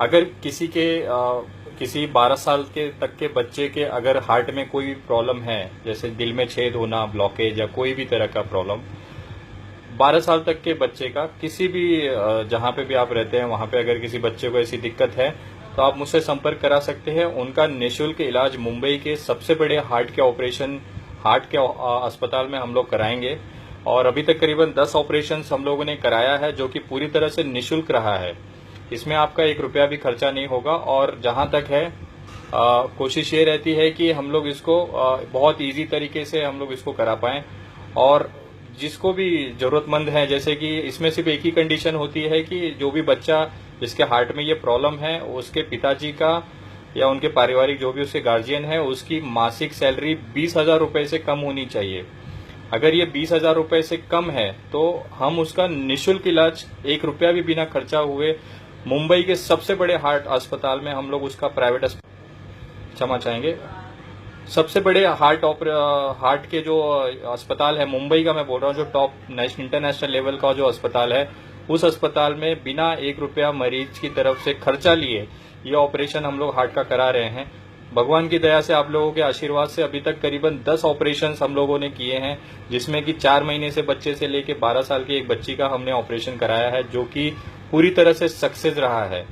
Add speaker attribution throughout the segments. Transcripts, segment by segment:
Speaker 1: अगर किसी 12 साल के तक के बच्चे के अगर हार्ट में कोई प्रॉब्लम है, जैसे दिल में छेद होना, ब्लॉकेज या कोई भी तरह का प्रॉब्लम, 12 साल तक के बच्चे का किसी भी जहां पे भी आप रहते हैं वहां पे अगर किसी बच्चे को ऐसी दिक्कत है तो आप मुझसे संपर्क करा सकते हैं। उनका निःशुल्क इलाज मुंबई के सबसे बड़े हार्ट के अस्पताल में हम लोग कराएंगे। और अभी तक करीबन 10 ऑपरेशन हम लोगों ने कराया है, जो कि पूरी तरह से निःशुल्क रहा है। इसमें आपका 1 रुपया भी खर्चा नहीं होगा। और जहां तक है कोशिश ये रहती है कि हम लोग इसको बहुत इजी तरीके से हम लोग इसको करा पाएं। और जिसको भी जरूरतमंद है, जैसे कि इसमें सिर्फ एक ही कंडीशन होती है कि जो भी बच्चा जिसके हार्ट में ये प्रॉब्लम है, उसके पिताजी का या उनके पारिवारिक जो भी उसके गार्जियन है, उसकी मासिक सैलरी 20,000 रुपए से कम होनी चाहिए। अगर ये 20,000 रुपए से कम है तो हम उसका निःशुल्क इलाज 1 रुपया भी बिना खर्चा हुए मुंबई के सबसे बड़े हार्ट अस्पताल में हम लोग उसका क्षमा चाहेंगे, सबसे बड़े हार्ट के जो अस्पताल है मुंबई का मैं बोल रहा हूँ, जो टॉप इंटरनेशनल लेवल का जो अस्पताल है, उस अस्पताल में बिना 1 रुपया मरीज की तरफ से खर्चा लिए ये ऑपरेशन हम लोग हार्ट का करा रहे हैं। भगवान की दया से, आप लोगों के आशीर्वाद से अभी तक करीबन 10 ऑपरेशन हम लोगों ने किए हैं, जिसमें कि 4 महीने से बच्चे से लेके 12 साल की एक बच्ची का हमने ऑपरेशन कराया है, जो कि पूरी तरह से सक्सेस रहा है।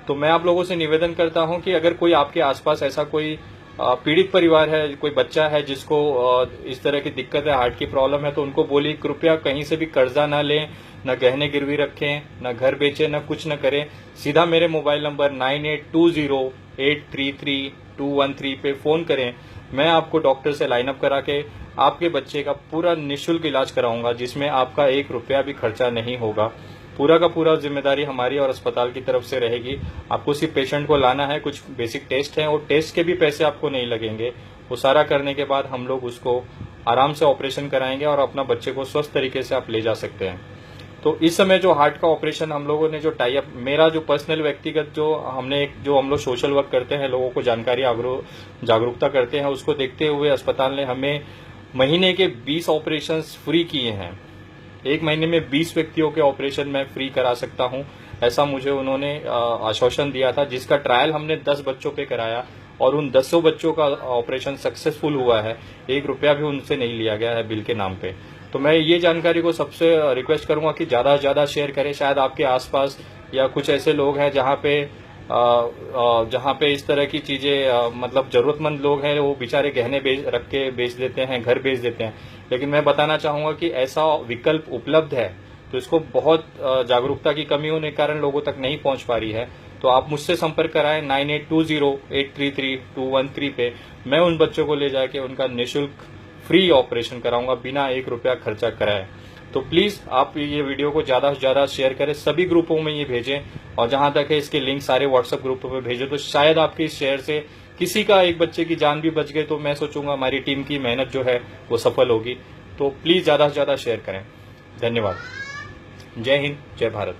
Speaker 1: तो मैं आप लोगों से निवेदन करता हूं कि अगर कोई आपके आसपास ऐसा कोई पीड़ित परिवार है, कोई बच्चा है जिसको इस तरह की दिक्कत है, हार्ट की प्रॉब्लम है, तो उनको बोलिए कृपया कहीं से भी कर्जा ना लें, न गहने गिरवी रखें, न घर बेचें, न कुछ न करें। सीधा मेरे मोबाइल नंबर 9820833213 पे फोन करें। मैं आपको डॉक्टर से लाइनअप करा के आपके बच्चे का पूरा निःशुल्क इलाज कराऊंगा, जिसमें आपका 1 रुपया भी खर्चा नहीं होगा। पूरा का पूरा जिम्मेदारी हमारी और अस्पताल की तरफ से रहेगी। आपको सिर्फ पेशेंट को लाना है, कुछ बेसिक टेस्ट हैं, और टेस्ट के भी पैसे आपको नहीं लगेंगे। वो सारा करने के बाद हम लोग उसको आराम से ऑपरेशन कराएंगे और अपना बच्चे को स्वस्थ तरीके से आप ले जा सकते हैं। तो इस समय जो हार्ट का ऑपरेशन हम लोगों ने जो टाई अप, मेरा जो पर्सनल व्यक्तिगत जो हम लोग सोशल वर्क करते हैं, लोगों को जानकारी जागरूकता करते हैं, उसको देखते हुए अस्पताल ने हमें महीने के 20 ऑपरेशन फ्री किए हैं। 1 महीने में 20 व्यक्तियों के ऑपरेशन मैं फ्री करा सकता हूं, ऐसा मुझे उन्होंने आश्वासन दिया था, जिसका ट्रायल हमने 10 बच्चों पे कराया और उन 10 बच्चों का ऑपरेशन सक्सेसफुल हुआ है। 1 रुपया भी उनसे नहीं लिया गया है बिल के नाम पे। तो मैं ये जानकारी को सबसे रिक्वेस्ट करूंगा कि ज्यादा से ज्यादा शेयर करें। शायद आपके आसपास या कुछ ऐसे लोग हैं जहां पे इस तरह की चीजें मतलब जरूरतमंद लोग हैं, वो बेचारे गहने रख के बेच देते हैं, घर बेच देते हैं। लेकिन मैं बताना चाहूंगा कि ऐसा विकल्प उपलब्ध है, तो इसको बहुत जागरूकता की कमी होने के कारण लोगों तक नहीं पहुंच पा रही है। तो आप मुझसे संपर्क कराएं 9820833213 पे। मैं उन बच्चों को ले जाके उनका निःशुल्क फ्री ऑपरेशन कराऊंगा बिना 1 रुपया खर्चा कराए। तो प्लीज आप ये वीडियो को ज्यादा से ज्यादा शेयर करें, सभी ग्रुपों में ये भेजें, और जहां तक है इसके लिंक सारे व्हाट्सएप ग्रुपों में भेजें। तो शायद आपके इस शेयर से किसी का एक बच्चे की जान भी बच गई, तो मैं सोचूंगा हमारी टीम की मेहनत जो है वो सफल होगी। तो प्लीज ज्यादा से ज्यादा शेयर करें। धन्यवाद। जय हिंद, जय भारत।